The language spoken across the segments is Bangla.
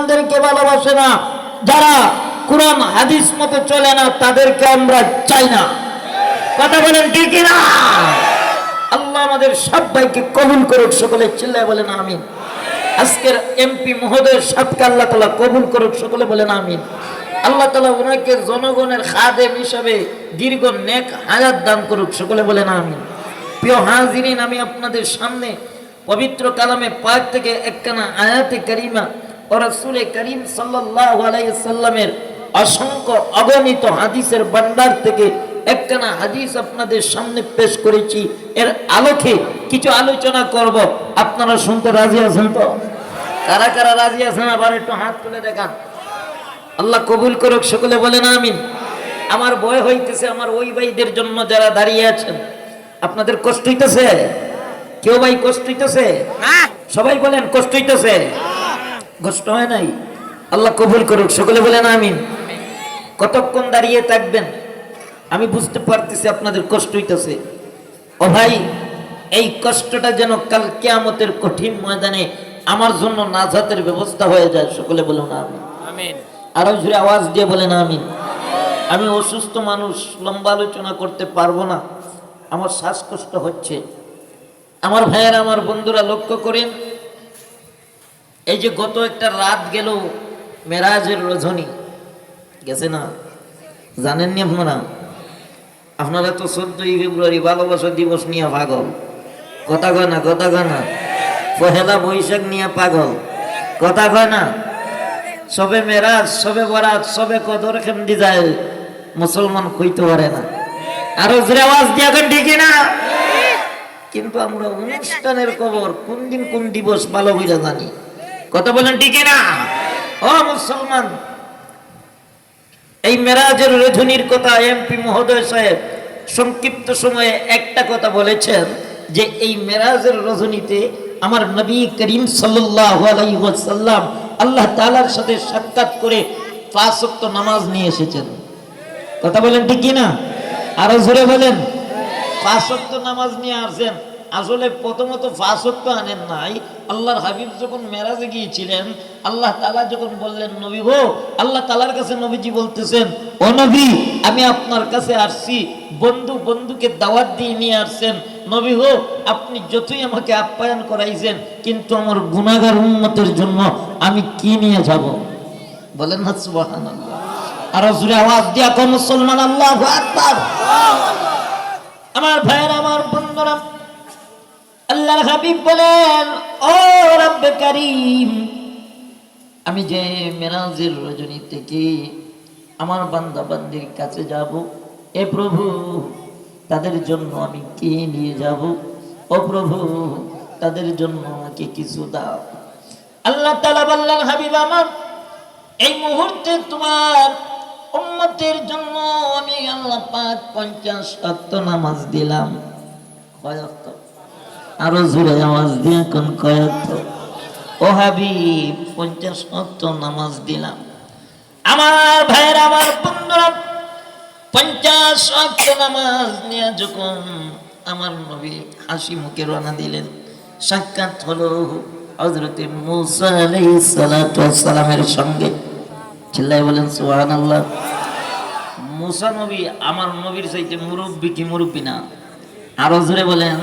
তাদেরকে ভালোবাসে না, যারা কোরআন হাদিস মতো চলে না তাদেরকে আমরা চাই না। কথা বলেন ঠিক না? আল্লাহ আমাদের সবাইকে কবুল করুক, সকলে চিল্লায় বলেন আমিন। আজকের এমপি মহোদয় সাহেবকে আল্লাহ তাআলা কবুল করুক, সকলে বলেন আমিন। আল্লাহ তাআলা ওনাকে জনগণের খাদেম হিসাবে দীর্ঘ নেক হায়াত দান করুক, সকলে বলেন আমিন। প্রিয় হাজিরিন, আমি আপনাদের সামনে পবিত্র কালামে পাক থেকে একখানা আয়াতে কারিমা ও রাসূল করিম সাল্লাল্লাহু আলাইহি সাল্লামের অসংখ্য অগণিত হাদিসের ভান্ডার থেকে একখানা হাদিস আপনাদের সামনে পেশ করেছি। এর আলোকে কিছু আলোচনা করব। আপনারা শুনতে রাজি আছেন তো? কারা কারা রাজি আছেন আবার একটু হাত তুলে দেখান। আল্লাহ কবুল করুক, সকলে বলেন আমিন। আমার ভয় হইতেছে আমার ওই ভাইদের জন্য যারা দাঁড়িয়ে আছেন। আপনাদের কষ্ট হইতেছে? কেউ ভাই কষ্ট হইতেছে? সবাই বলেন কষ্ট হইতেছে? কষ্ট হয় নাই? আল্লাহ কবুল করুক, সকলে বলেন আমিন। কতক্ষণ দাঁড়িয়ে থাকবেন? আমি বুঝতে পারতেছি আপনাদের কষ্ট হইতেছে। ও ভাই, এই কষ্টটা যেন কাল কিয়ামতের কঠিন ময়দানে আমার জন্য নাজাতের ব্যবস্থা হয়ে যায়, সকলে বলুন আমিন। আমিন। আরো জোরে আওয়াজ দিয়ে বলেন আমিন। আমি অসুস্থ মানুষ, লম্বা আলোচনা করতে পারবো না, আমার শ্বাসকষ্ট হচ্ছে। আমার ভাইয়েরা, আমার বন্ধুরা লক্ষ্য করেন, এই যে গত একটা রাত গেল মেরাজের রজনী গেছে না, জানেননি আপনারা? আপনারা তো 14ই ফেব্রুয়ারি ভালোবাসা দিবস নিয়ে পাগল, কথা কয় না, কথা কয় না। পহেলা বৈশাখ নিয়ে পাগল, কথা কয় না। সবে মেরাজ, সবে বরাত, সবে কদর কেমনি যায় মুসলমান কইতে পারে না। আরো জোরে আওয়াজ দিয়ে এখন ঠিকই না? কিন্তু আমরা অনুষ্ঠানের খবর কোন দিন কোন দিবস ভালো বুঝা জানি, কথা বলেন ঠিকই না? ও মুসলমান, এই মেরাজের রজনীর কথা এমপি মহোদয় সাহেব সংক্ষিপ্ত সময়ে একটা কথা বলেছেন যে এই মেরাজের রজনীতে আমার নবী করিম সাল্লাল্লাহু আলাইহি ওয়াসাল্লাম আল্লাহ তাআলার সাথে সাক্ষাৎ করে 5 ওয়াক্ত নামাজ নিয়ে এসেছেন, কথা বলেন ঠিক কি না? আরো জোরে বলেন। 5 ওয়াক্ত নামাজ নিয়ে আসেন। আসলে প্রথমত 5 ওয়াক্ত আনেন নাই। আল্লাহর হাবিব যখন মেরাজে গিয়েছিলেন, আল্লাহ তাআলা যখন বললেন নবী গো, আল্লাহ তাআলার কাছে নবীজি বলতেছেন, ও নবী, আমি আপনার কাছে আসছি, বন্ধুকে দাওয়াত দিয়ে নিয়ে আসছেন। নবী গো, আপনি যতই আমাকে আপ্যায়ন করাইছেন, কিন্তু আমার গুনাহগার উম্মতের জন্য আমি কি নিয়ে যাব? বলেন না সুবহানাল্লাহ। আর জোরে আওয়াজ দিয়া কোন মুসলমান আল্লাহু আকবার। আমার ভাইয়েরা, আমার বন্ধুরা, আল্লাহর হাবিব বলেন, ও রব্বে কারীম, আমি যে মেরাজের রজনী থেকে আমার বান্দা বান্দির কাছে যাব, এ প্রভু, তাদের জন্য আমি কি নিয়ে যাব? ও প্রভু, তাদের জন্য আমাকে কিছু দাও। আল্লাহ তাআলা বললেন, হাবিব আমার, এই মুহূর্তে তোমার উম্মতের জন্য আমি আল্লাহ পাক 50 ওয়াক্ত নামাজ দিলাম। কয় ওয়াক্ত? আরো জোরে আওয়াজ দিয়ে কোন কয় ওয়াক্ত? ও হাবিব, 50 ওয়াক্ত নামাজ দিলাম। আমার ভাইয়েরা, আমার বন্ধুরা, 50 ওয়াক্ত নামাজ নিয়ে যখন আমার নবী হাসি মুখে রওনা দিলেন, সাক্ষাৎ হলো হযরতে মূসা আলাইহিস সালাতু ওয়াস সালামের সঙ্গে। চিল্লায় বলেন সুবহানাল্লাহ। মূসা নবী আমার নবীর চাইতে মুরব্বী কি মুরব্বী না? আরো জোরে বলেন।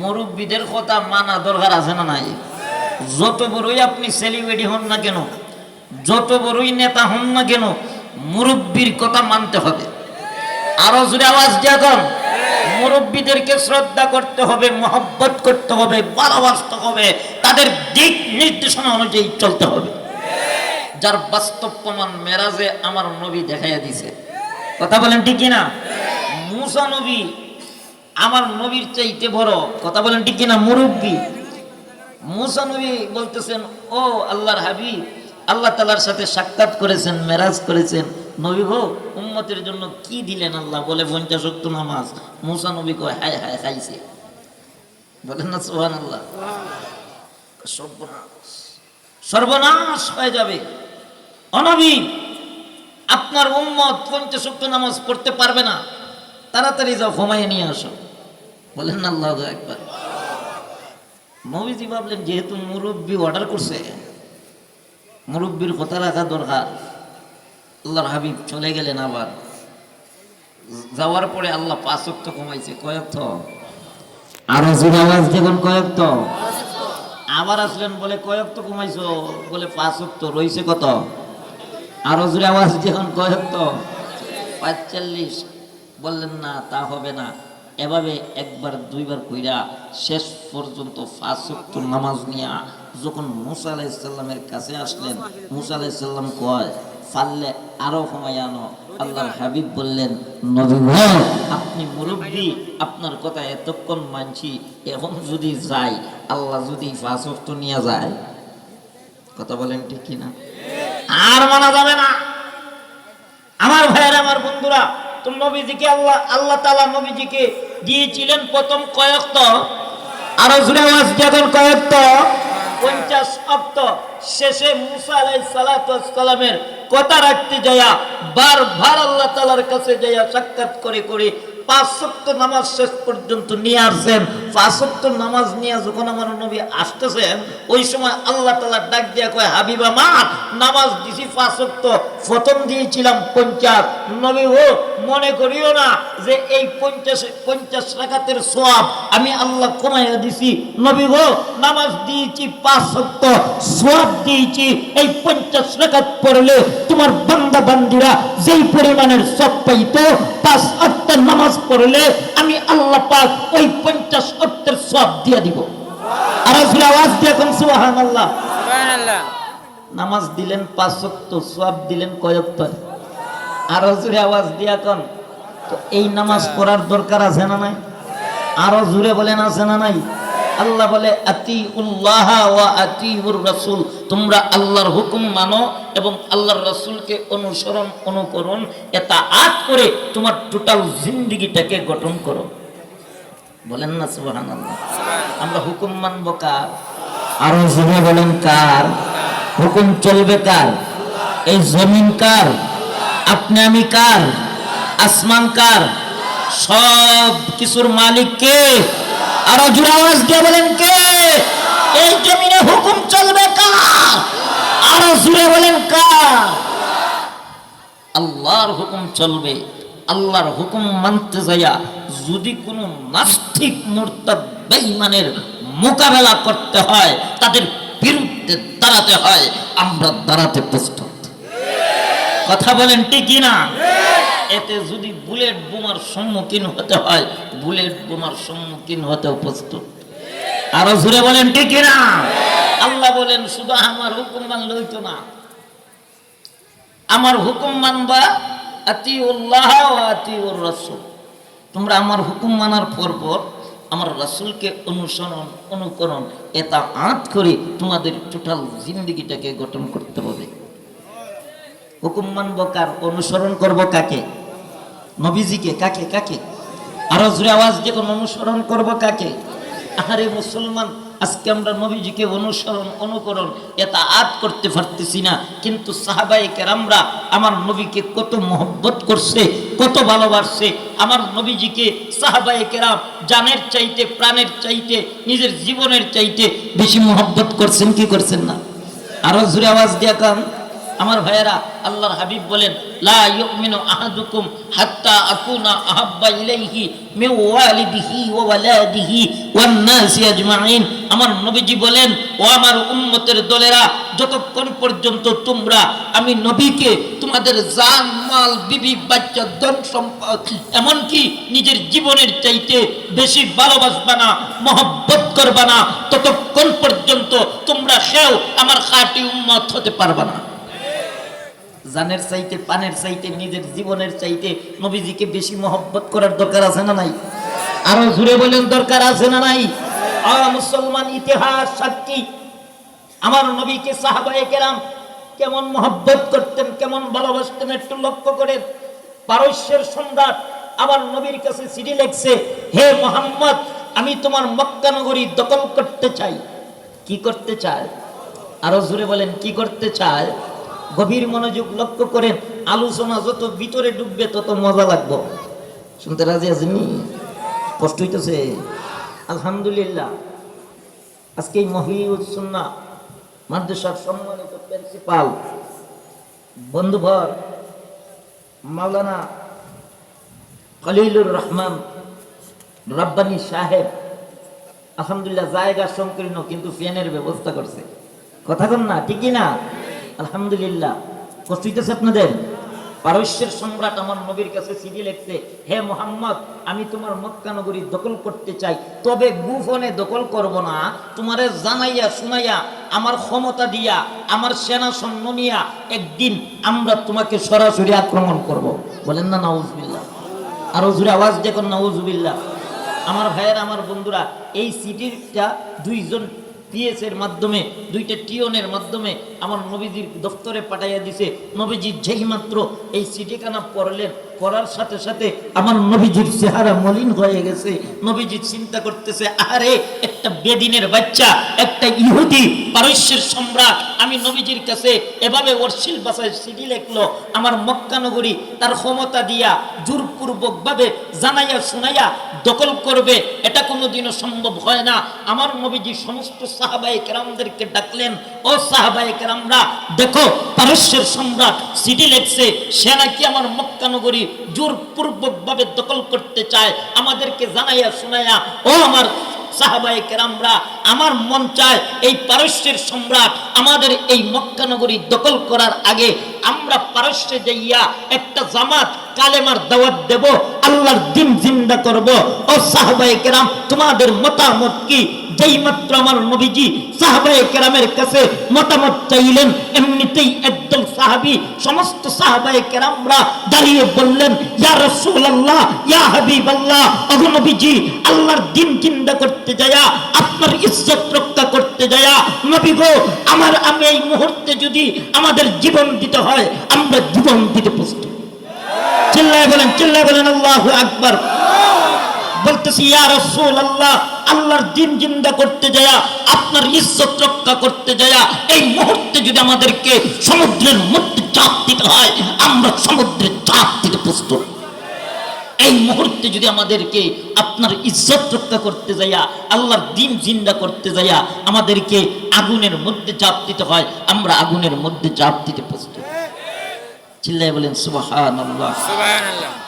মুরব্বীদের কথা মানা দরকার আছে না নাই? যত বড়ই আপনি সেলিব্রিটি হন না কেন, যত বড়ই নেতা হন না কেন, মুরব্বীর কথা মানতে হবে। আরো জোরে আওয়াজ দিয়ে কর। মুরব্বীদেরকে শ্রদ্ধা করতে হবে, মহব্বত করতে হবে, ভালোবাসতে হবে, তাদের দিক নির্দেশনা অনুযায়ী চলতে হবে। যার বাস্তব প্রমাণ মেরাজে আমার নবী দেখাইয়া দিছে, কথা বলেন ঠিক কিনা? মূসা নবী আমার নবীর চাইতে বড়, কথা বলেন ঠিক কিনা? মুরব্বী। মূসা নবী বলতেছেন, ও আল্লাহর হাবিব, আল্লাহ তাআলার সাথে সাক্ষাৎ করেছেন, মেরাজ করেছেন, নবী গো, উম্মতের জন্য কি দিলেন? আল্লাহ বলে 50 ওয়াক্ত নামাজ। মূসা নবী কয়, হায় হায়, খাইছে। বলেন না সুবহানাল্লাহ। সর্বনাশ, সর্বনাশ হয়ে যাবে। ও নবী, আপনার উম্মত 50 ওয়াক্ত নামাজ পড়তে পারবে না, তাড়াতাড়ি যাও, ঘুমাইয়ে নিয়ে আসো। বলেন না আল্লাহু আকবার। নবীজি ভাবলেন যেহেতু মুরব্বী অর্ডার করছে, মুরব্বীর কথা রাখা দরকার। আল্লাহর হাবিব চলে গেলেন, আবার যাওয়ার পরে আল্লাহ 5 ওয়াক্ত কমাইছে। কয় ওয়াক্ত? আরো জোরে আওয়াজ দেখুন, কয় ওয়াক্ত? আবার আসলেন, বলে কয় ওয়াক্ত কমাইছো? বলে 5 ওয়াক্ত। রইছে কত? আরো জোরে আওয়াজ দেখুন, কয় ওয়াক্ত? 45। বললেন না, তা হবে না। এভাবে একবার দুইবার কইরা শেষ পর্যন্ত 5 ওয়াক্ত নামাজ নিয়া যখন মুসা আলাইহিস সালামের কাছে আসলেন, মুসা আলাইহিস সালাম কয়, পারলে আরো কমাই আনো। আল্লাহর হাবিব বললেন, নবী গো, আপনি মুরব্বী, আপনার কথা এতক্ষণ মানছি, এখন যদি যাই, আল্লাহ যদি 5 ওয়াক্ত নিয়ে যায়, কথা বলেন ঠিক কিনা? আর মানা যাবে না। আমার ভাইয়েরা, আমার বন্ধুরা, তো নবীজিকে আল্লাহ তাআলা নবীজিকে দিয়েছিলেন প্রথম কয়েকত, আরো জোরে আওয়াজ যখন কয়েকত, 50 ওয়াক্ত। শেষে মুসা আলাইহিস সালাতু ওয়াস সালামের কথা রাখতে যায়া বারবার আল্লাহ তাআলার কাছে যায়া সাক্ষাৎ করে করে 5 ওয়াক্ত নামাজ শেষ পর্যন্ত নিয়ে আসছেন। 5 ওয়াক্ত নামাজ নিয়ে যখন আমার নবী আসতেছেন, ওই সময় আল্লাহ তাআলা ডাক দিয়া কয়, হাবিব আমার, নামাজ দিছি 5 ওয়াক্ত, প্রথম দিয়েছিলাম 50। নবী ও মনে করিও না যে এই 50 রাকাতের সওয়াব আমি আল্লাহ কমাইয়া দিছি। নবী গো, নামাজ দিয়েছি 5 ওয়াক্ত, সওয়াব দিয়েছি এই 50 রাকাত পড়লে তোমার বান্দা বান্দীরা যেই পরিমাণের সওয়াব পাইতো, 5 ওয়াক্ত নামাজ পড়লে আমি আল্লাহ পাক ওই 50 ওয়াক্তের সওয়াব দিয়ে দিব। আর আসলে আওয়াজ দিয়ে কোন সুবহানাল্লাহ, সুবহানাল্লাহ। নামাজ দিলেন 5 ওয়াক্ত, সওয়াব দিলেন কয় ওয়াক্ত? আর জোরে আওয়াজ দিয়া কোন। তো এই নামাজ পড়ার দরকার আছে না নাই? আরো জোরে বলেন, আছে না নাই? আল্লাহ বলে, আতিউল্লাহ ওয়া আতিউর রাসূল, তোমরা আল্লাহর হুকুম মানো এবং আল্লাহর রাসূলকে অনুসরণ অনুকরণ ইতাআত করে তোমার টোটাল জিন্দেগিটাকে গঠন করো। বলেন না সুবহানাল্লাহ। আমরা হুকুম মানব কার? আরো জোরে বলেন, কার হুকুম চলবে? কার? এই জমিন কার? আপনি আমি কার? আসমান কার? সব কিছুর মালিক কে? আরো জোরে আওয়াজ দিয়ে বলেন, কে? এই জমিনে হুকুম চলবে কার? আরো জোরে বলেন, কার? আল্লাহর হুকুম চলবে। আল্লাহর হুকুম মানতে যাইয়া যদি কোনো নাস্তিক মুরতাদ বেঈমানের মোকাবেলা করতে হয়, তাদের বিরুদ্ধে দাঁড়াতে হয়, আমরা দাঁড়াতে প্রস্তুত। কথা বলেন ঠিক কিনা? এতে যদি বুলেট বোমার সম্মুখীন হতে হয়, বুলেট বোমার সম্মুখীন হতে প্রস্তুত। আরো জোরে বলেন ঠিক কিনা? আল্লাহ বলেন, শুধু আমার হুকুম মানলে হইতো না, আমার হুকুম মানবা, আতিউল্লাহ ওয়া আতিউর রাসূল। তোমরা আমার হুকুম মানার পর আমার রাসূলকে অনুসরণ অনুকরণ ইতাআত করে তোমাদের টোটাল জিন্দেগিটাকে গঠন করতে হবে। হুকুম মানব কার? অনুসরণ করব কাকে? নবীজিকে। কাকে? কাকে? আরো জোরে আওয়াজ দিয়ে অনুসরণ করব কাকে? আরে মুসলমান, আজকে আমরা নবীজিকে অনুসরণ অনুকরণ ইতাআত করতে পারতেছি না, কিন্তু সাহাবায়ে কেরামরা আমার নবীকে কত মহব্বত করছে, কত ভালোবাসছে। আমার নবীজিকে সাহাবায়ে কেরাম জানের চাইতে, প্রাণের চাইতে, নিজের জীবনের চাইতে বেশি মহব্বত করছেন কি করছেন না? আরো জোরে আওয়াজ দিয়ে কান। আমার ভাইয়েরা, আল্লাহর হাবিব বলেন, লা ইউমিনু আহাদুকুম হাত্তা আকুনা আহাব্বা ইলাইহি মিন ওয়ালিদিহি ওয়া ওয়ালাদিহি ওয়ান নাসি আজমাইন। আমার নবীজি বলেন, ও আমার উম্মতের দলেরা, যতক্ষণ পর্যন্ত তোমরা আমি নবীকে তোমাদের জান মাল বিবি বাচ্চা ধন সম্পদ এমনকি নিজের জীবনের চাইতে বেশি ভালোবাসবা না, মহব্বত করবা না, ততক্ষণ পর্যন্ত তোমরা কেউ আমার খাঁটি উম্মত হতে পারবা না। জানের চাইতে, পানের চাইতে, নিজের জীবনের চাইতে নবীজিকে বেশি মহব্বত করার দরকার আছে না নাই? আরো জুড়ে বলেন, দরকার আছে না নাই? মুসলমান ইতিহাস সাক্ষী, আমার নবীকে সাহাবায়ে কেরাম কেমন মহব্বত করতেন, কেমন ভালোবাসতেন একটু লক্ষ্য করেন। পারস্যের সম্রাট আমার নবীর কাছে চিঠি লিখছে, হে মুহাম্মদ, আমি তোমার মক্কা নগরী দখল করতে চাই। কি করতে চায়? আরো জোরে বলেন, কি করতে চায়? গভীর মনোযোগ লক্ষ্য করেন। আলোচনা যত ভিতরে ডুববে তত মজা লাগবে। শুনতে রাজি আছেন? কষ্ট হইতেছে? আলহামদুলিল্লাহ। আজকে এই মহিউস সুন্নাহ মাদ্রাসার সম্মানিত প্রিন্সিপাল বন্ধুভর মাওলানা খলিলুর রহমান রব্বানী সাহেব আলহামদুলিল্লাহ জায়গা সংকীর্ণ কিন্তু ফ্যানের ব্যবস্থা করছে। কথা কন না, ঠিকই না? আলহামদুলিল্লাহ। কষ্ট হইতেছে আপনাদের? পারস্যের সম্রাট আমার নবীর কাছে চিঠি লিখছে, হে মুহাম্মদ, আমি তোমার মক্কা নগরী দখল করতে চাই, তবে গোপনে দখল করব না, তোমারে জানাইয়া শুনাইয়া আমার ক্ষমতা দিয়া আমার সেনা সৈন্য নিয়া একদিন আমরা তোমাকে সরাসরি আক্রমণ করব। বলেন না নাউজুবিল্লাহ? আরো জোরে আওয়াজ দেখুন নাউজুবিল্লাহ। আমার ভাইয়েরা, আমার বন্ধুরা, এই চিঠিটা দুইজন পিএসের মাধ্যমে, দুইটা টিওনের মাধ্যমে আমার নবীজির দপ্তরে পাঠাইয়া দিছে। নবীজি যেই মাত্র এই চিঠিখানা পড়লেন, পড়ার সাথে সাথে আমার নবীজির চেহারা মলিন হয়ে গেছে। নবীজি চিন্তা করতেছে, আরে একটা বেদিনের বাচ্চা, একটা ইহুদি পারস্যের সম্রাট আমি নবীজির কাছে এভাবে অশ্লীল ভাষায় চিঠি লিখলো, আমার মক্কা নগরী তার ক্ষমতা দিয়া জোরপূর্বক ভাবে জানাইয়া শুনাইয়া দখল করবে, এটা কোনোদিনও সম্ভব হয় না। আমার নবীজি সমস্ত সাহাবায়ে কেরামদেরকে ডাকলেন, ও সাহাবায়ে কেরামরা, দেখো পারস্যের সম্রাট চিঠি লিখছে, সে নাকি আমার মক্কা নগরী জোরপূর্বক ভাবে দখল করতে চায়, আমাদেরকে জানাইয়া শুনাইয়া। ও আমার সাহাবায়ে কেরামরা, আমার মন চায় এই পারস্যের সম্রাট আমাদের এই মক্কা নগরী দখল করার আগে আমরা পারস্যে যাইয়া একটা জামাত কালেমার দাওয়াত দেব, আল্লাহর দ্বীন জিন্দা করব। ও সাহাবায়ে কেরাম, তোমাদের মতামত কি? যেই মাত্র আমার নবীজি সাহাবায়ে কেরামের কাছে মতামত চাইলেন, এমনিতেই একদল সাহাবী সমস্ত সাহাবায়ে কেরামরা দাঁড়িয়ে বললেন, ইয়া রাসূলুল্লাহ, ইয়া হাবিবাল্লাহ, ও নবীজি, আল্লাহর দ্বীন জিন্দা করতে যায়া, আপনার ইজ্জত রক্ষা করতে যায়া, নবী গো, আমি এই মুহূর্তে যদি আমাদের জীবন দিতে হয়, আমরা জীবন দিতে প্রস্তুত। চিল্লায় বলেন আল্লাহু আকবার। বলতেছি, ইয়া রাসূলুল্লাহ, আল্লাহর দ্বীন জিন্দা করতে যায়া, আপনার ইজ্জত রক্ষা করতে যায়া, এই মুহূর্তে যদি আমাদেরকে সমুদ্রের মধ্যে চাপ দিতে হয়, আমরা সমুদ্রে চাপ দিতে প্রস্তুত। এই মুহূর্তে যদি আমাদেরকে আপনার ইজ্জত রক্ষা করতে যাইয়া, আল্লাহর দ্বীন জিন্দা করতে যাইয়া আমাদেরকে আগুনের মধ্যে চাপ দিতে হয়, আমরা আগুনের মধ্যে চাপ দিতে প্রস্তুত। চিল্লায় বলেন সুবহানাল্লাহ।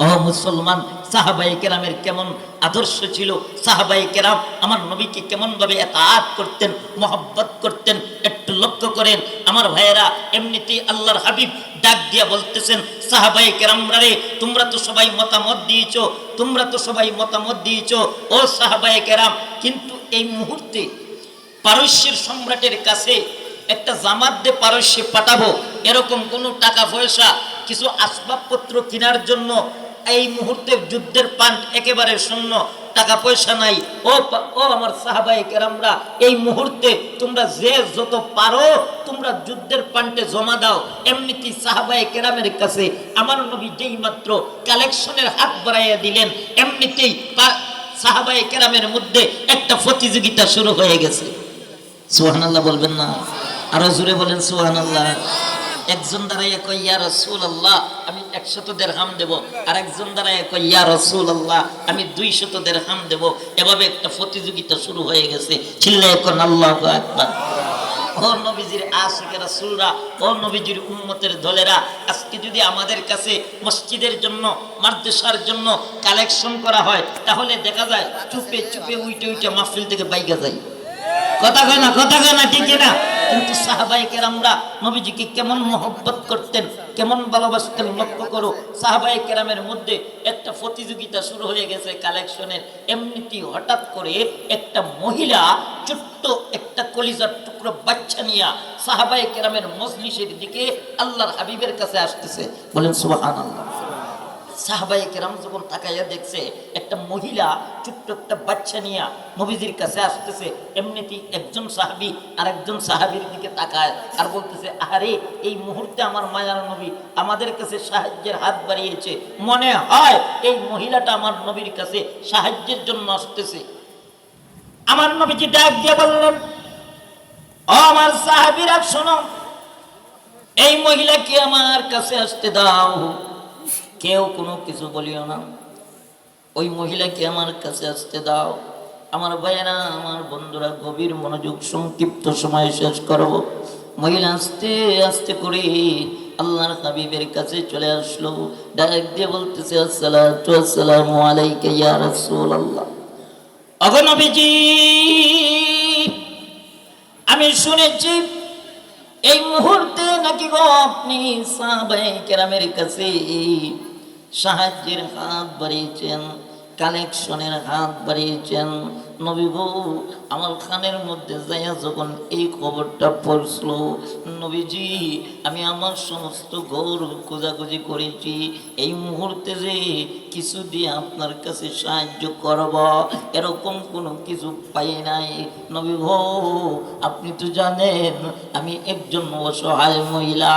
ও মুসলমান, সাহাবায়ে কেরামের কেমন আদর্শ ছিল, সাহাবায়ে কেরাম আমার নবীকে কেমন ভাবে ইতাআত করতেন, মহব্বত করতেন, একটু লক্ষ্য করেন আমার ভাইয়েরা। এমনিতেই আল্লাহর হাবিব ডাক দিয়া বলতেছেন, সাহাবায়ে কেরামরা রে, তোমরা তো সবাই মতামত দিয়েছো, ও সাহাবায়ে কেরাম, কিন্তু এই মুহূর্তে পারস্যের সম্রাটের কাছে একটা জামাত দিয়ে পারস্যে পাঠাবো, এরকম কোনো টাকা পয়সা কিছু আসবাবপত্র কেনার জন্য এই মুহূর্তে যুদ্ধের পান্ট একেবারে শূন্য, টাকা পয়সা নাই। ও আমার সাহাবায়ে কেরামরা, এই মুহূর্তে তোমরা যে যত পারো তোমরা যুদ্ধের পান্টে জমা দাও। এমনিতেই সাহাবায়ে কেরামের কাছে আমার নবী যেই মাত্র কালেকশনের হাত বাড়াইয়া দিলেন, এমনিতেই সাহাবায়ে কেরামের মধ্যে একটা প্রতিযোগিতা শুরু হয়ে গেছে। সুবহানাল্লাহ বলবেন না? আরো জোরে বলেন সুবহানাল্লাহ। একজন দাঁড়াইয়া কয়, ইয়া রাসূলুল্লাহ, আমি 100 দিরহাম দেব। আর একজন দাঁড়াইয়া কয়, ইয়া রাসূলুল্লাহ, আমি 200 দিরহাম দেব। এভাবে একটা প্রতিযোগিতা শুরু হয়ে গেছে। চিল্লায়ে কোন আল্লাহু আকবার। ও নবীজির আশিক রাসূলরা, ও নবীজির উম্মতের দলেরা, আজকে যদি আমাদের কাছে মসজিদের জন্য, মাদ্রাসার জন্য কালেকশন করা হয়, তাহলে দেখা যায় চুপে চুপে উইটে মাহফিল থেকে বাইগা যায়। কথা কয় না, ঠিক না? কিন্তু সাহাবায়ে কেরামরা নবীজিকে কেমন মহব্বত করতেন, কেমন ভালোবাসতেন, লক্ষ্য করো। সাহাবায়ে কেরামের মধ্যে একটা প্রতিযোগিতা শুরু হয়ে গেছে কালেকশনের। এমনিতেই হঠাৎ করে একটা মহিলা ছোট্ট একটা কলিজার টুকরো বাচ্চা নিয়ে সাহাবায়ে কেরামের মজলিসের দিকে আল্লাহর হাবিবের কাছে আসতেছে। বলেন সুবহানাল্লাহ। সাহাবায়ে কেরাম যখন তাকাইয়া দেখছে একটা মহিলা ছোট্ট একটা বাচ্চা নিয়ে নবীজির কাছে আসতেছে, এমনিতেই একজন সাহাবী আর একজন সাহাবীর দিকে তাকায় আর বলতেছে, আরে এই মুহূর্তে আমার মায়ার নবী আমাদের কাছে সাহায্যের হাত বাড়িয়েছে, মনে হয় এই মহিলাটা আমার নবীর কাছে সাহায্যের জন্য আসতেছে। আমার নবীজি ডাক দিয়ে বললেন, ও আমার সাহাবীরা শোনো, এই মহিলাকে আমার কাছে আসতে দাও, কেউ কোনো কিছু বলিও না, ওই মহিলাকে আমার কাছে আসতে দাও। আমার ভাইয়েরা, আমার বন্ধুরা, গভীর মনোযোগ, সংক্ষিপ্ত সময় শেষ করব। মহিলা আস্তে আস্তে করে আল্লাহর হাবিবের কাছে চলে আসলো, ডাইরেক্ট দিয়ে বলতেছে, আসসালাতু আসসালামু আলাইকা ইয়া রাসূলুল্লাহ। ওগো নবীজি, আমি শুনেছি এই মুহূর্তে নাকি গো আপনি সাহাবায়ে কেরামের কাছে সাহায্যের হাত বাড়িয়েছেন, কালেকশনের হাত বাড়িয়েছেন। নবী গো, আমার খানের মধ্যে যাইয়া যখন এই খবরটা পড়ছিল, নবীজি আমি আমার সমস্ত গৌরব খোঁজাখুঁজি করেছি, এই মুহূর্তে যে কিছু দিয়ে আপনার কাছে সাহায্য করব এরকম কোনো কিছু পাই নাই। নবী গো, আপনি তো জানেন আমি একজন অসহায় মহিলা।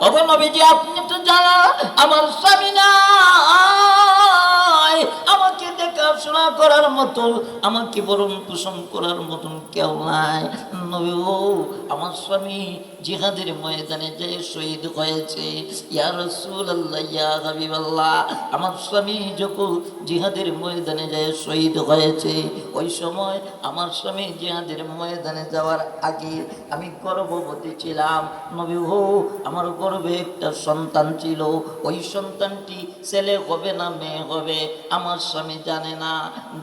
ওগো নবীজি, আপনি তো জানেন আমার স্বামী নাই, আমাকে দেখাশোনা করার মতো, আমাকে বরণ পোষণ করার মতন কেউ নাই। নবী গো, আমার স্বামী জিহাদের ময়দানে যে শহীদ হয়েছে। ইয়া রাসূলুল্লাহ, ইয়া হাবিবাল্লাহ, আমার স্বামী যখন জিহাদের ময়দানে যায় শহীদ হয়েছে, ওই সময় আমার স্বামী জিহাদের ময়দানে যাওয়ার আগে আমি গর্ভবতী ছিলাম। নবী গো, আমার গর্ভে একটা সন্তান ছিল, ওই সন্তানটি ছেলে হবে না মেয়ে হবে আমার স্বামী জানে না,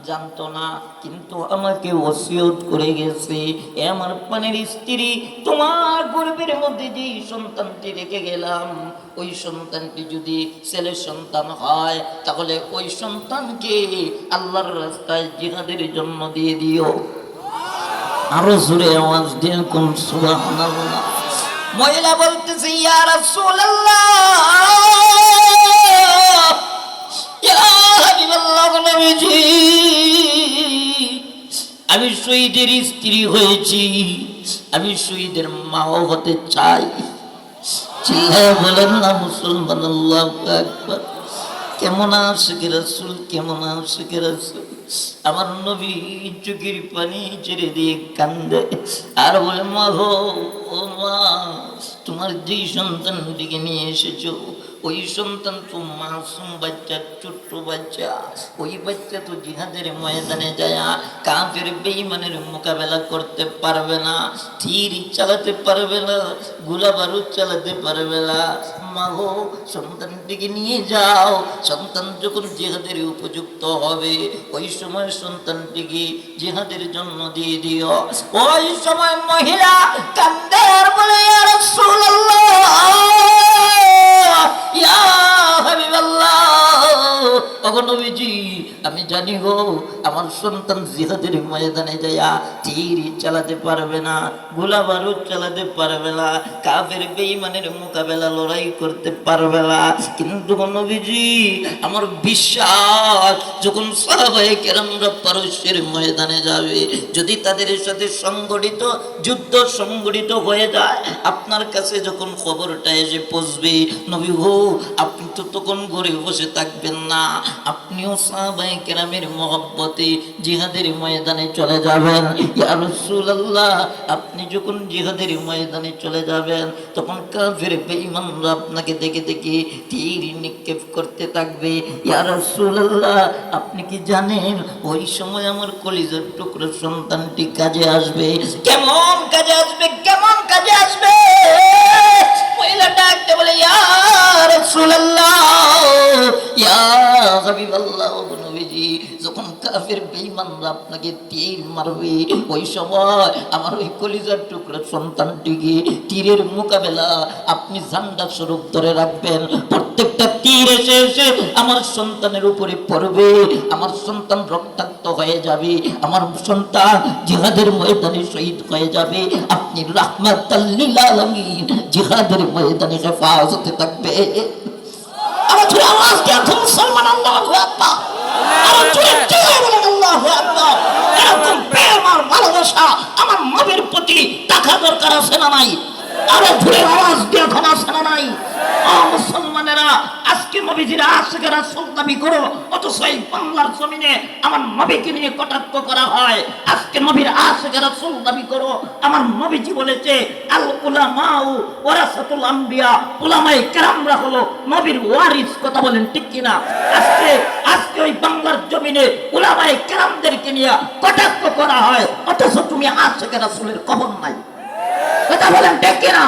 জানতো না, কিন্তু আমাকে ওসিয়ত করে গেছে, এ আমার পানের স্ত্রী, তোমার গর্ভের মধ্যে যেই সন্তানটি রেখে গেলাম, ওই সন্তানটি যদি ছেলে সন্তান হয় তাহলে ওই সন্তানকে আল্লাহর রাস্তায় জিহাদের জন্য দিয়ে দিও। আরো জোরে আওয়াজ দিয়ে কোন সুবহানাল্লাহ। মহিলা বলতেছে, ইয়া রাসূলুল্লাহ, ইয়া হাবিবাল্লাহ, নবীজি আমি শহীদের স্ত্রী হয়েছি, আমি শহীদের মাও হতে চাই। চিল্লায় বলেন না মুসলমান, আল্লাহু আকবার। কেমন আশিক রাসূল, কেমন আশিক রাসূল। আমার নবী চোখের পানি ছেড়ে দিয়ে কান্দে আর বলে, মা গো, ও মা, তোমার যেই সন্তানটিকে নিয়ে এসেছো ওই সন্তান তো মাসুম বাচ্চা, ছোট্ট বাচ্চা, ওই বাচ্চা তো জিহাদের ময়দানে যায় কাফের বেঈমানের মোকাবেলা করতে পারবে না, তীর চালাতে পারবে না, গোলা বারুদ চালাতে পারবে না। মা গো, সন্তানটিকে নিয়ে যাও, সন্তান যখন জিহাদের উপযুক্ত হবে ওই সময় সন্তানটিকে জিহাদের জন্য দিয়ে দিও। ওই সময় মহিলা কান্দে আর বলে, ইয়া রাসূলুল্লাহ, ইয়া হাবিবাল্লাহ, ওগো নবীজি আমি জানি গো আমার সন্তান জিহাদের ময়দানে যায়া তীর চালাতে পারবে না, গোলা বারুদ চালাতে পারবে না, কাফের বেঈমানের মোকাবেলা লড়াই করতে পারবে না, কিন্তু গো নবীজি আমার বিশ্বাস যখন সাহাবায়ে কেরামরা পারস্যের ময়দানে যাবে, যদি তাদের সাথে সংগঠিত যুদ্ধ সংগঠিত হয়ে যায়, আপনার কাছে যখন খবরটা এসে পৌঁছবে, নবী গো আপনি তো তখন ঘরে বসে থাকবেন না, আপনিও সাহাবায়ে কেরামের মহব্বতে জিহাদের ময়দানে চলে যাবেন। ইয়া রাসূলুল্লাহ, আপনি যখন জিহাদের ময়দানে চলে যাবেন তখন কাফের বেঈমানরা আপনাকে দেখে দেখে তীর নিক্ষেপ করতে থাকবে। ইয়া রাসূলুল্লাহ, আপনি কি জানেন ওই সময় আমার কলিজার টুকরো সন্তানটি কাজে আসবে? কেমন কাজে আসবে, কেমন কাজে আসবে? মহিলা ডাকতে বলে, ইয়া রাসূলুল্লাহ, ইয়া হাবিবাল্লাহ, ও নবীজি যখন কাফের বেঈমানরা আপনাকে তীর মারবে ওই সময় আমার ওই কলিজার টুকরো সন্তানটিকে তীরের মোকাবেলা আপনি ঝান্ডা স্বরূপ ধরে রাখবেন। প্রত্যেকটা তীর এসে এসে আমার সন্তানের উপরে পড়বে, আমার সন্তান রক্তাক্ত হয়ে যাবে, আমার সন্তান জিহাদের ময়দানে শহীদ হয়ে যাবে, আপনি রাহমাতাল লিল আলামিন জিহাদের ময়দানে হেফাজতে থাকবে। আমার জোরে আওয়াজ দিয়ে মুসলমান আল্লাহু আকবার, আমার জোরে জয় বলেন আল্লাহু আকবার। এরকম প্রেম আর ভালোবাসা আমার নবীর প্রতি থাকা দরকার আছে না নাই? আরে জোরে আওয়াজ দিয়ে এখন আছে না নাই? মুসলমানেরা, আজকে নবীজির আশিক রাসূল দাবি করো, অথচ এই বাংলার জমিনে আমার নবীকে নিয়ে কটাক্ষ করা হয়। আজকে নবীর আশিক রাসূল দাবি করো, আমার নবীজি বলেছে আল উলামাউ ওয়ারাসাতুল আম্বিয়া, উলামায়ে কেরামরা হলো নবীর ওয়ারিস। কথা বলেন ঠিক কিনা? আজকে ওই বাংলার জমিনে উলামায়ে কেরামদেরকে নিয়ে কটাক্ষ করা হয়, অথচ তুমি আশিক রাসূলের খবর নাই। কথা বলেন ঠিক কিনা?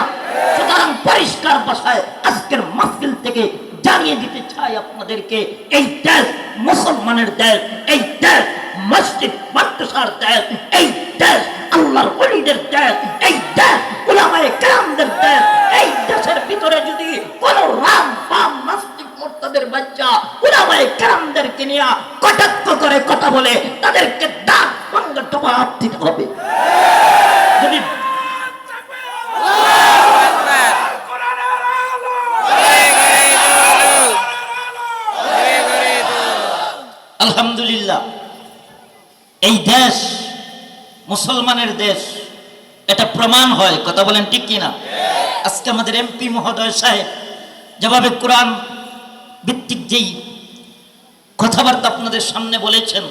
সুতরাং পরিষ্কার ভাষায় আজকের মাহফিল থেকে জানিয়ে দিতে চাই আপনাদেরকে, এই দেশ মুসলমানের দেশ, এই দেশ মসজিদ মাদ্রাসার দেশ, এই দেশ আল্লাহর ওলিদের দেশ, এই দেশ উলামায়ে কেরামদের দেশ। এই দেশের ভিতরে যদি কোন রাম বাম নাস্তিক মুরতাদের বাচ্চা উলামায়ে কেরামদেরকে নিয়ে কটাক্ষ করে কথা বলে, তাদেরকে দাঁত ভাঙা জবাব দিতে হবে। যদি আলহামদুলিল্লাহ এই দেশ মুসলমানের দেশ, এটা প্রমাণ হয়। কথা বলেন ঠিক কিনা? আজকে আমাদের এমপি মহোদয় সাহেব যেভাবে কোরআন ভিত্তিক যেই কথাবার্তা আপনাদের সামনে বলেছেন,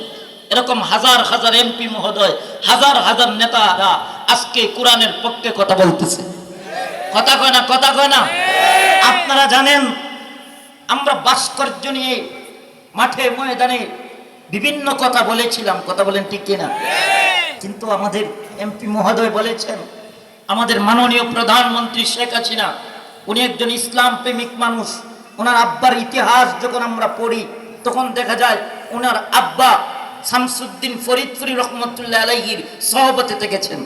এরকম হাজার হাজার এমপি মহোদয়, হাজার হাজার নেতারা আজকে কোরআনের পক্ষে কথা বলতেছে। কথা কয় না? কথা কয় না? আপনারা জানেন আমরা ভাস্কর্য নিয়ে মাঠে ময়দানে বিভিন্ন কথা বলেছিলাম। কথা বলেন ঠিক কিনা? কিন্তু আমাদের এমপি মহোদয় বলেছেন, আমাদের মাননীয় প্রধানমন্ত্রী শেখ হাসিনা, উনি একজন ইসলাম প্রেমিক মানুষ। ওনার আব্বার ইতিহাস যখন আমরা পড়ি তখন দেখা যায় ওনার আব্বা শামসুদ্দিন ফরিদপুরি রহমতুল্লাহ আলাইহির সহবতে গেছেন।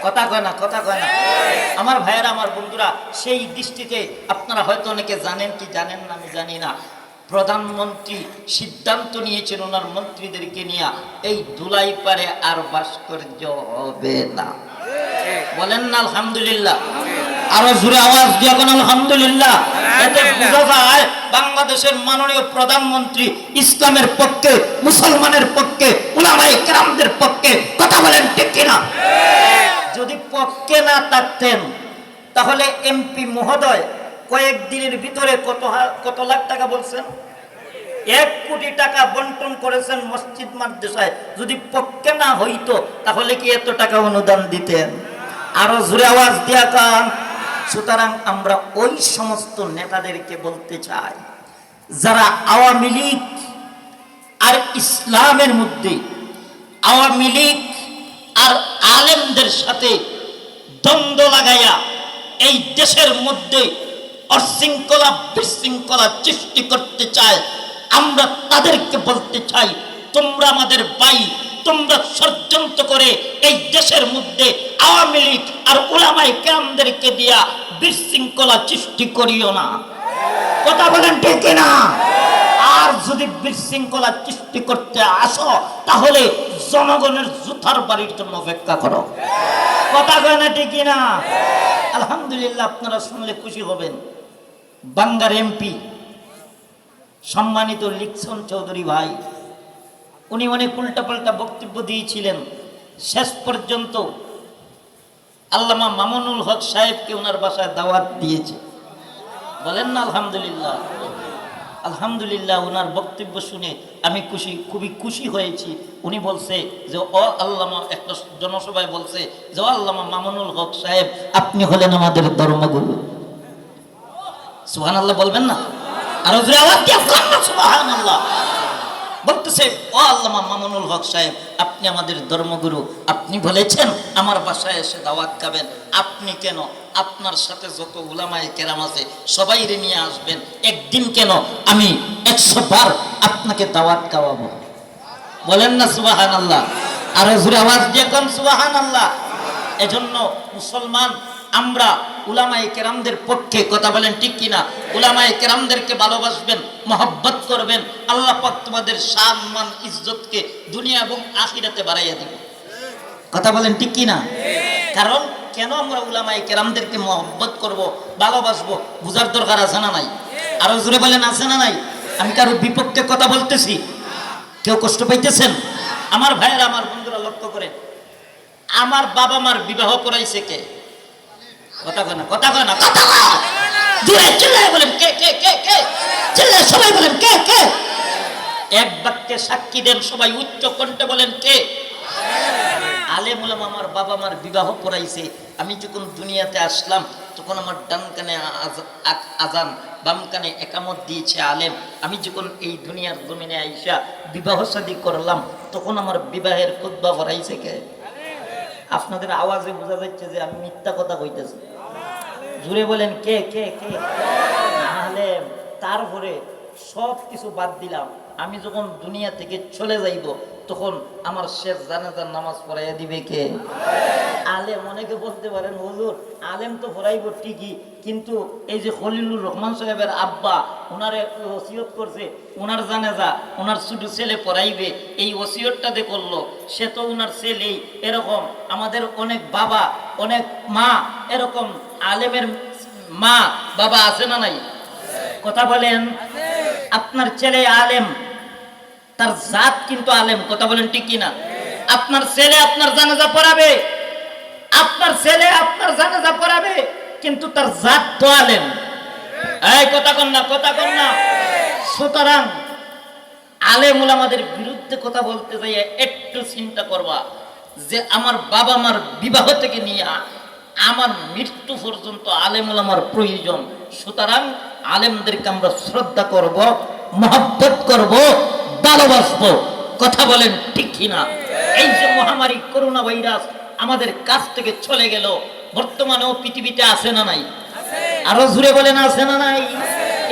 কথা কয় না? কথা কয় না? আমার ভাইয়েরা, আমার বন্ধুরা, সেই দৃষ্টিতে আপনারা হয়তো অনেকে জানেন কি জানেন না আমি জানি না, প্রধানমন্ত্রী সিদ্ধান্ত নিয়েছেন ওনার মন্ত্রীদেরকে নিয়ে এই ধুলাই পারে আর ভাস্কর্য হবে না। বলেন না আলহামদুলিল্লাহ? আরো জোরে আওয়াজ দিয়ে কোন আলহামদুলিল্লাহ। এতে বোঝা যায় বাংলাদেশের মাননীয় প্রধানমন্ত্রী ইসলামের পক্ষে, মুসলমানের পক্ষে, উলামায়ে কেরামদের পক্ষে। কথা বলেন ঠিক কিনা? যদি পক্ষে না থাকতেন তাহলে এমপি মহোদয় কয়েকদিনের ভিতরে কত লাখ টাকা বলছেন? 1 কোটি টাকা বন্টন করেছেন মসজিদ মাদ্রাসায়। যদি পক্ষে না হইতো তাহলে কি এত টাকা অনুদান দিতেন? আরো জোরে আওয়াজ দিয়া কান। সুতরাং আমরা ওই সমস্ত নেতাদেরকে বলতে চাই যারা আওয়ামী লীগ আর ইসলামের মধ্যে, আওয়ামী লীগ আর আলেমদের সাথে দ্বন্দ্ব লাগাইয়া এই দেশের মধ্যে অশৃঙ্খলা বিশৃঙ্খলা সৃষ্টি করতে চায়, আমরা তাদেরকে বলতে চাই, তোমরা আমাদের ভাই, তোমরা ষড়যন্ত্র করে এই দেশের মধ্যে আওয়ামী লীগ আর উলামায়ে কেরামদেরকে দিয়া বিশৃঙ্খলা সৃষ্টি করিও না। কথা বলেন ঠিক কিনা? আর যদি বিশৃঙ্খলা সৃষ্টি করতে আসো তাহলে জনগণের জুতার বাড়ির জন্য অপেক্ষা করো। কথা কয় না ঠিক কিনা? আলহামদুলিল্লাহ, আপনারা শুনলে খুশি হবেন। বাংলার এমপি সম্মানিত লিকসন চৌধুরী ভাই, উনি অনেক উল্টাপাল্টা বক্তব্য দিয়েছিলেন। শেষ পর্যন্ত আল্লামা মামুনুল হক সাহেবকে ওনার বাসায় দাওয়াত দিয়েছে। বলেন না আলহামদুলিল্লাহ? আলহামদুলিল্লাহ, ওনার বক্তব্য শুনে আমি খুবই খুশি হয়েছি। উনি বলছে যে আল্লামা, একটা জনসভায় বলছে যে আল্লামা মামুনুল হক সাহেব, আপনি হলেন আমাদের ধর্মগুরু। সুবহানাল্লাহ বলবেন না? আর সুবহানাল্লাহ বলতেছে, ও আল্লামা মামুনুল হক সাহেব, আপনি আমাদের ধর্মগুরু। আপনি বলেছেন আমার বাসায় এসে দাওয়াত খাবেন। আপনি কেন আপনার সাথে যত উলামায়ে কেরাম আছে সবাইরে নিয়ে আসবেন, একদিন কেন আমি 100 বার আপনাকে দাওয়াত খাওয়াবো। বলেন না সুবহানাল্লাহ? আর জোরে আওয়াজ দিয়ে কোন সুবহানাল্লাহ? এজন্য মুসলমান আমরা উলামায়ে কেরামদের পক্ষে। কথা বলেন ঠিক কিনা? উলামায়ে কেরামদেরকে ভালোবাসবেন, মহব্বত করবেন। আল্লাহ পাক তোমাদের সম্মান ইজ্জতকে দুনিয়া এবং আখিরাতে বাড়াইয়া দিবেন। কথা বলেন ঠিক কিনা? কারণ কেন আমরা উলামায়ে কেরামদেরকে মহব্বত করব, ভালোবাসবো, বুঝার দরকার আছে না নাই? আরো জোরে বলেন, আছে না নাই? আমি কারো বিপক্ষে কথা বলতেছি, কেউ কষ্ট পাইতেছেন? আমার ভাইয়েরা, আমার বন্ধুরা, লক্ষ্য করেন, আমার বাবা মার বিবাহ করাইছে কে? কথা কয় না? কথা কয় না? কথা কয় জোরে চিল্লায় বলেন, কে কে কে কে? চিল্লায় সবাই বলেন, কে কে? এক বাক্যে সাক্ষী দেন সবাই, উচ্চ কণ্ঠে বলেন, কে? আলেম উলামা আমার বাবা মার বিবাহ করাইছে। আমি যখন দুনিয়াতে আসলাম তখন আমার ডান কানে আজান, বাম কানে একামত দিয়েছে আলেম। আমি যখন এই দুনিয়ার জমিনে আইসা বিবাহ শাদী করলাম তখন আমার বিবাহের খুতবা পড়াইছে কে? আপনাদের আওয়াজে বোঝা যাচ্ছে যে আমি মিথ্যা কথা কইতেছি। জুড়ে বলেন কে কে কে? আলেম। তারপরে সব কিছু বাদ দিলাম, আমি যখন দুনিয়া থেকে চলে যাইব তখন আমার শেষ জানাজার নামাজ পড়াইয়া দিবে কে? আলেম। অনেকে বলতে পারেন হুজুর আলেম তো পড়াইব ঠিকই, কিন্তু এই যে খলিলুর রহমান সাহেবের আব্বা ওনারে ওসিয়ত করছে ওনার জানাজা ওনার ছোট ছেলে পড়াইবে, এই ওসিয়তটাতে করলো, সে তো ওনার ছেলেই। এরকম আমাদের অনেক বাবা অনেক মা এরকম আলেমের মা বাবা আছে না নাই? কথা বলেন। আপনার ছেলে আলেম, তার জাত কিন্তু আলেম। কথা বলেন ঠিক কিনা? আপনার ছেলে আপনার জানাজা পড়াবে, আপনার ছেলে আপনার জানাজা পড়াবে, কিন্তু তার জাত তো আলেম। এই কথা কন না, কথা কন না। সুতরাং আলেম ওলামাদের বিরুদ্ধে কথা বলতে যাই একটু চিন্তা করবা যে আমার বাবা মার বিবাহ থেকে নিয়ে আমার মৃত্যু পর্যন্ত আলেম ওলামার প্রয়োজন। সুতরাং আলেমদেরকে আমরা শ্রদ্ধা করব, মহব্বত করব, ভালোবাসবো। কথা বলেন ঠিক কিনা? এই যে মহামারী করোনা ভাইরাস আমাদের কাছ থেকে চলে গেল, বর্তমানেও পৃথিবীতে আছে না নাই? আরো জুড়ে বলেন আছে না নাই?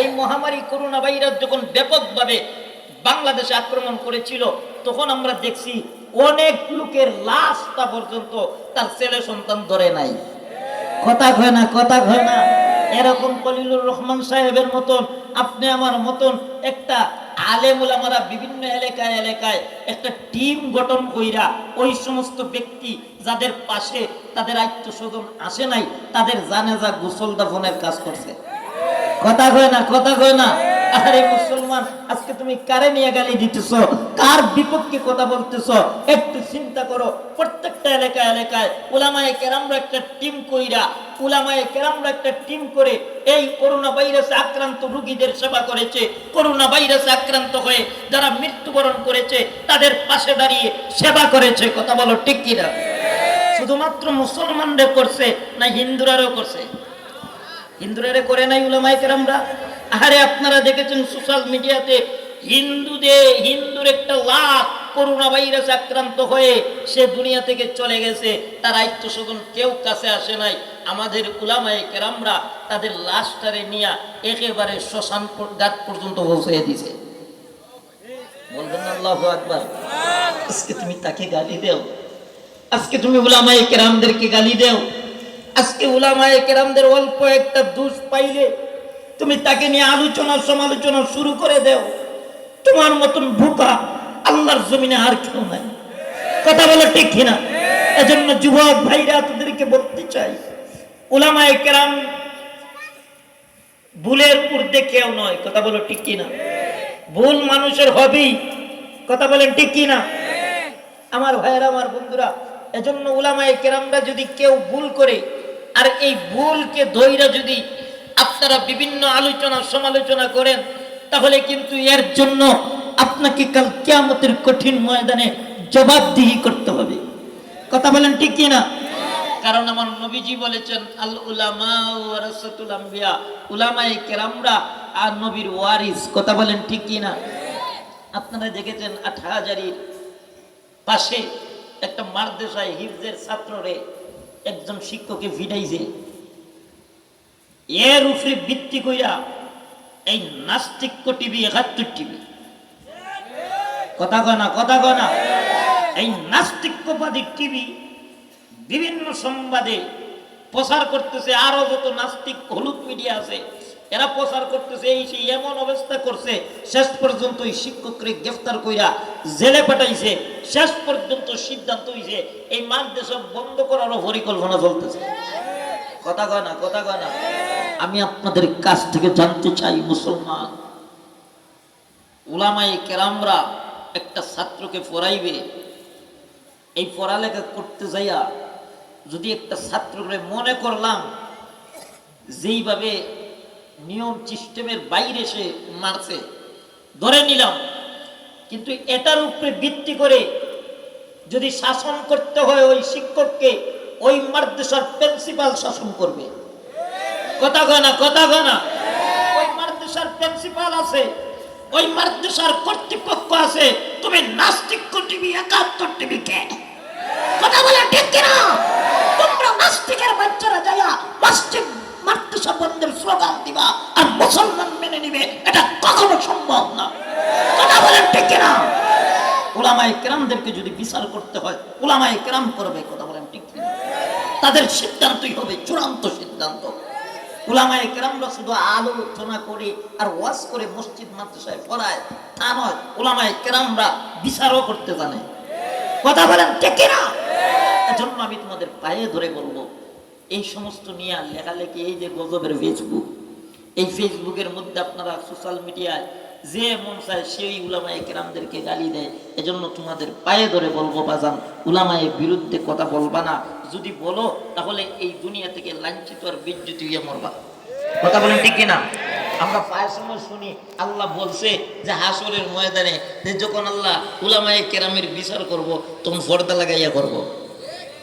এই মহামারী করোনা ভাইরাস যখন ব্যাপকভাবে বাংলাদেশে আক্রমণ করেছিল তখন আমরা দেখছি অনেক লোকের লাশটা পর্যন্ত তার ছেলে সন্তান ধরে নাই। কথা কয় না, কথা কয় না। এরকম খলিলুর রহমান সাহেবের মতন আপনি আমার মতন একটা আলেম ওলামারা বিভিন্ন এলাকায় এলাকায় একটা টিম গঠন কইরা ওই সমস্ত ব্যক্তি যাদের পাশে তাদের আত্মীয়স্বজন আসে নাই তাদের জানাজা গোসল দাফনের কাজ করছে। কথা কয় না, কথা কয় না। আরে মুসলমান, আজকে তুমি কারে নিয়ে গালি দিতেছ, কার বিপক্ষে কথা বলতেছ? একটু চিন্তা করো। প্রত্যেকটা এলাকায় এলাকায় উলামায়ে কেরামরা একটা টিম কইরা, উলামায়ে কেরামরা একটা টিম করে এই করোনা ভাইরাসে আক্রান্ত রোগীদের সেবা করেছে। করোনা ভাইরাসে আক্রান্ত হয়ে যারা মৃত্যুবরণ করেছে তাদের পাশে দাঁড়িয়ে সেবা করেছে। কথা বলো ঠিক কিনা? শুধুমাত্র মুসলমানরা করছে না হিন্দুরাও করছে? হিন্দুরা করে নাই উলামায়ে কেরামরা? আরে আপনারা দেখেছেন সোশ্যাল মিডিয়াতে হিন্দুর একটা লাখ করোনা ভাইরাসে আক্রান্ত হয়ে সে দুনিয়া থেকে চলে গেছে, তার আত্মীয়স্বজন কেউ কাছে আসে নাই। আমাদের উলামায়ে কেরামরা তাদের লাশটারে নিয়ে একেবারে শ্মশান ঘাট পর্যন্ত পৌঁছে দিয়েছে। বলবেন না আল্লাহু আকবার? আজকে তুমি তাকে গালি দেও, আজকে তুমি উলামায়ে কেরামদেরকে গালি দেও, আজকে উলামায়ে কেরামদের অল্প একটা দোষ পাইলে তুমি তাকে নিয়ে আলোচনা সমালোচনা শুরু করে দেও। তোমার মতন বোকা আল্লাহর জমিনে আর কেউ নাই। কথা বলো ঠিক কিনা? এজন্য যুবক ভাইরা তাদেরকে বলতে চাই, উলামায়ে কেরাম ভুলের ঊর্ধ্বে কেউ নয়। কথা বলো ঠিক কিনা? ভুল মানুষের হবেই। কথা বলেন ঠিক কিনা? আমার ভাইয়েরা, আমার বন্ধুরা, এজন্য উলামায়ে কেরামরা যদি কেউ ভুল করে আর এই ভুলকে ধৈর্য যদি আপনারা বিভিন্ন আলোচনা সমালোচনা করেন তাহলে কিন্তু এর জন্য আপনাকে কাল কিয়ামতের কঠিন ময়দানে জবাবদিহি করতে হবে। কথা বলেন ঠিক কিনা? কারণ আমার নবীজি বলেছেন আল উলামা ওয়ারাসাতুল আম্বিয়া, উলামায়ে কেরামরা আর নবীর ওয়ারিস। কথা বলেন ঠিক কিনা? আপনারা দেখেছেন আটহাজারির পাশে একটা মাদ্রাসায় হিফজের ছাত্ররে একজন শিক্ষকে ভিড়াইছে, এর উপরে ভিত্তি কইরা এই নাস্তিক্য টিভি ৭১ টিভি, কথা কয় না, কথা কয় না, এই নাস্তিক্যবাদী টিভি বিভিন্ন সংবাদে প্রচার করতেছে। আরো যত নাস্তিক হলুদ মিডিয়া আছে এরা প্রচার করতেছে, এই সেই এমন অবস্থা করছে শেষ পর্যন্ত ওই শিক্ষককে গ্রেফতার কইরা জেলে পাঠাইছে। শেষ পর্যন্ত সিদ্ধান্ত হইছে এই মাদ্রাসা বন্ধ করারও পরিকল্পনা চলতেছে। কথা কয় না, কথা কয় না। আমি আপনাদের কাছ থেকে জানতে চাই, মুসলমান উলামায়ে কেরামরা একটা ছাত্রকে পড়াইবে, এই পড়ালেখা করতে যাইয়া যদি একটা ছাত্রকে মনে করলাম যেইভাবে নিয়ম সিস্টেমের বাইরে সে মারছে, ধরে নিলাম, কিন্তু এটার উপরে ভিত্তি করে যদি শাসন করতে হয় ওই শিক্ষককে, ওই মাদ্রাসার প্রিন্সিপাল শাসন করবে। কথা কয় না, কথা কয় না। ওই মাদ্রাসার প্রিন্সিপাল আছে, ওই মাদ্রাসার কর্তৃপক্ষ আছে। তুমি নাস্তিক টিভি ৭১ টিভি কে? কথা বলে ঠিক কিনা? তোমরা নাস্তিকের বাচ্চারা যাইয়া মসজিদ মাদ্রাসা বন্ধের স্লোগান দিবা আর মুসলমান মেনে নিবে, এটা কখনো সম্ভব না। কথা বলেন ঠিক কিনা? উলামায়ে কেরামদেরকে যদি বিচার করতে হয় উলামায়ে কেরাম করবে। কথা বলেন ঠিক কিনা? তাদের সিদ্ধান্তই হবে চূড়ান্ত সিদ্ধান্ত। উলামায়ে কেরামরা শুধু আলোচনা করে আর ওয়াজ করে মসজিদ মাদ্রাসায় পড়ায় তা নয়, উলামায়ে কেরামরা বিচারও করতে জানে। কথা বলেন ঠিক কিনা? এজন্য আমি তোমাদের পায়ে ধরে বলবো, এই সমস্ত নিয়ে লেখালেখি, এই যে গজবের ফেসবুক, এই ফেসবুকের মধ্যে আপনারা সোশ্যাল মিডিয়ায় যে মন চায় সেই উলামায়ে কেরামদেরকে গালি দেয়। এজন্য তোমাদের পায়ে ধরে বলবো বাজান, উলামায়ের বিরুদ্ধে কথা বলবা না। যদি বলো তাহলে এই দুনিয়া থেকে লাঞ্ছিত আর বিদ্যুৎ হইয়া মরবা। কথা বলেন ঠিক কিনা? আমরা পায়ের সময় শুনি আল্লাহ বলছে যে হাসরের ময়দানে যে যখন আল্লাহ উলামায়ে কেরামের বিচার করব তখন পর্দা লাগাইয়া করব।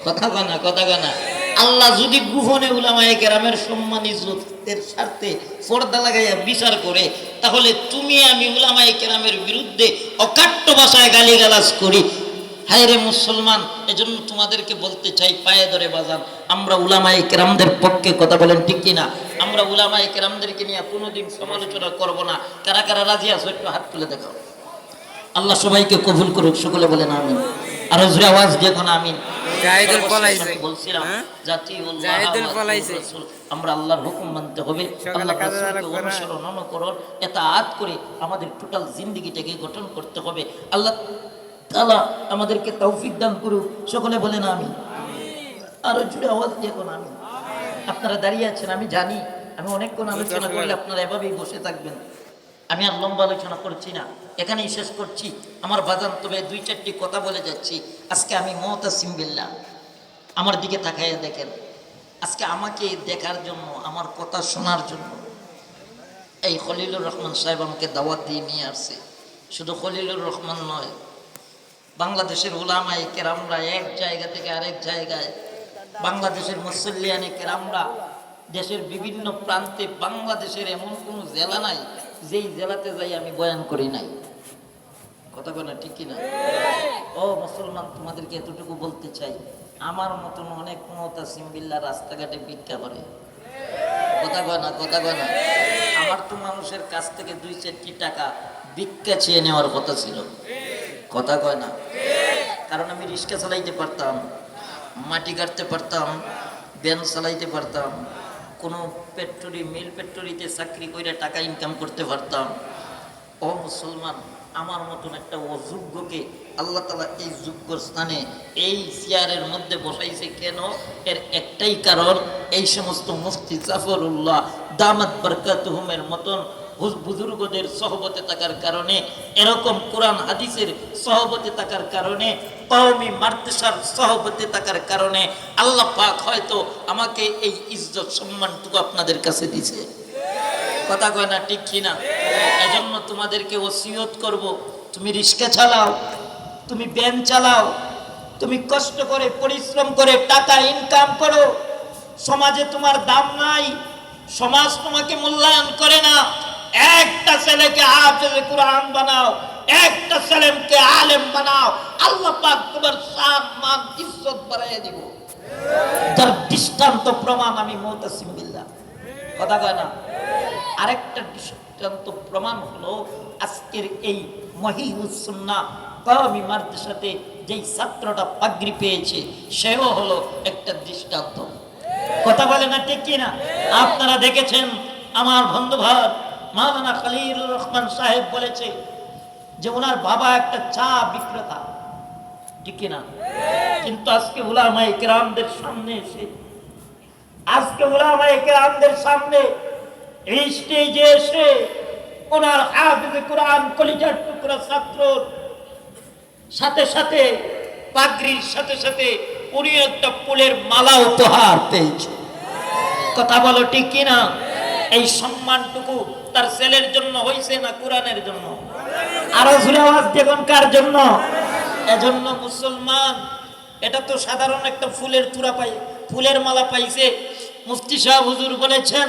কথা কনা, কথা কনা। আল্লাহ যদি গোপনে উলামায়ে কেরামের সম্মান ইজ্জতের স্বার্থে পর্দা লাগাইয়া বিচার করে, তাহলে তুমি আমি উলামায়ে কেরামের বিরুদ্ধে অকাট্য ভাষায় গালিগালাজ করি। হায় রে মুসলমান! এজন্য তোমাদেরকে বলতে চাই পায়ে ধরে বাজান, আমরা উলামায়ে কেরামদের পক্ষে। কথা বলেন ঠিক কিনা? আমরা উলামায়ে কেরামদেরকে নিয়ে কোনোদিন সমালোচনা করব না। কারা কারা রাজি আছো একটু হাত তুলে দেখাও। আল্লাহ সবাইকে কবুল করুক, সকলে বলেন আমিন। আর জোরে আওয়াজ দিয়ে কোন আমিন। জাহিদুল পলাইছে, বলছিলাম আমরা আল্লাহর হুকুম মানতে হবে, আল্লাহর রাসূলকে অনুসরণ অনুকরণ ইতাআত করে আমাদের টোটাল জিন্দেগিটাকে গঠন করতে হবে। আল্লাহ তাআলা আমাদেরকে তৌফিক দান করুক, সকলে বলেন আমিন। আর জোরে আওয়াজ দিয়ে কোন আমিন। আপনারা দাঁড়িয়ে আছেন, আমি জানি আমি অনেকক্ষণ আলোচনা করলে আপনারা এভাবেই বসে থাকবেন। আমি আর লম্বা আলোচনা করছি না, এখানেই শেষ করছি আমার বাজান। তবে দুই চারটি কথা বলে যাচ্ছি। আজকে আমি মুতাসিম বিল্লাহ, আমার দিকে তাকাইয়া দেখেন। আজকে আমাকে দেখার জন্য, আমার কথা শোনার জন্য এই খলিলুর রহমান সাহেব আমাকে দাওয়াত দিয়ে নিয়ে আসছে। শুধু খলিলুর রহমান নয়, বাংলাদেশের উলামায়ে কেরামরা এক জায়গা থেকে আরেক জায়গায়, বাংলাদেশের মুসল্লিয়ানে কেরামরা দেশের বিভিন্ন প্রান্তে, বাংলাদেশের এমন কোনো জেলা নাই যেই জেলাতে যাই আমি বয়ান করি নাই। কথা বলে ঠিক কিনা? ও মুসলমান, তোমাদেরকে এতটুকু বলতে চাই, আমার মতন অনেক মুতাসিম বিল্লাহ রাস্তাঘাটে ভিক্ষা করে। কথা কয় না, কথা কয় না। আমার তো মানুষের কাছ থেকে 2-4টি টাকা ভিক্ষা চেয়ে নেওয়ার কথা ছিল। কথা কয় না। কারণ আমি রিক্সা চালাইতে পারতাম, মাটি কাটতে পারতাম, ভ্যান চালাইতে পারতাম, কোনো ফ্যাক্টরি, মিল ফ্যাক্টরিতে চাকরি করে টাকা ইনকাম করতে পারতাম। ও মুসলমান, আমার মতন একটা অযোগ্যকে আল্লাহ তাআলা এই যোগ্য স্থানে, এই চেয়ারের মধ্যে বসাইছে কেন? এর একটাই কারণ, এই সমস্ত মুফতি জাফরুল্লাহ দামাত বরকাতুহুমের মতন বুজুর্গদের সহবতে থাকার কারণে, এরকম কোরআন হাদিসের সহবতে থাকার কারণে, কওমি মাদ্রাসার সহবতে থাকার কারণে আল্লাহ পাক হয়তো আমাকে এই ইজ্জত সম্মানটুকু আপনাদের কাছে দিয়েছে। কথা কয় না ঠিক কিনা? এজন্য তোমাদেরকে ওসিয়ত করব, তুমি রিক্সা চালাও, তুমি ভ্যান চালাও, তুমি কষ্ট করে পরিশ্রম করে টাকা ইনকাম করো, সমাজে তোমার দাম নাই, সমাজ তোমাকে মূল্যায়ন করে না। একটা ছেলেকে হাফেজে কোরআন বানাও, একটা ছেলেকে আলেম বানাও, আল্লাহ পাক তোমার শান মান ইজ্জত বাড়াইয়া দিব। তার দৃষ্টান্ত প্রমাণ আমি মুতাসিম বিল্লাহ। কথা কয় না? আরেকটা দৃষ্টান্ত প্রমাণ হলো আজকের এই মহিউস সুন্নাহ কওমি মাদ্রাসাতে যেই ছাত্রটা পাগড়ি পেয়েছে, সেও হলো একটা দৃষ্টান্ত। কথা বলে না ঠিক কিনা? আপনারা দেখেছেন আমার বন্ধুভাই মাওলানা খলিলুর রহমান সাহেব বলেছে যে ওনার বাবা একটা চা বিক্রেতা, ঠিক কিনা? কিন্তু আজকে উলামায়ে কেরামদের সামনে এসে, আজকে উলামায়ে কেরামদের সামনে এই স্টেজে এসে ওনার হাফেজে কোরআন কলিজার টুকরা ছাত্রর সাথে সাথে, পাগড়ির সাথে সাথে উনি একটা ফুলের মালা উপহার পেয়েছে। কথা বলো ঠিক কিনা? এই সম্মানটুকু তার ছেলের জন্য হইছে না কোরআনের জন্য? আরো জোরে আওয়াজ দেখুন কার জন্য? এজন্য মুসলমান, এটা তো সাধারণ একটা ফুলের তুরা পাই, ফুলের মালা পাইছে। মুফতি সাহেব হুজুর বলেছেন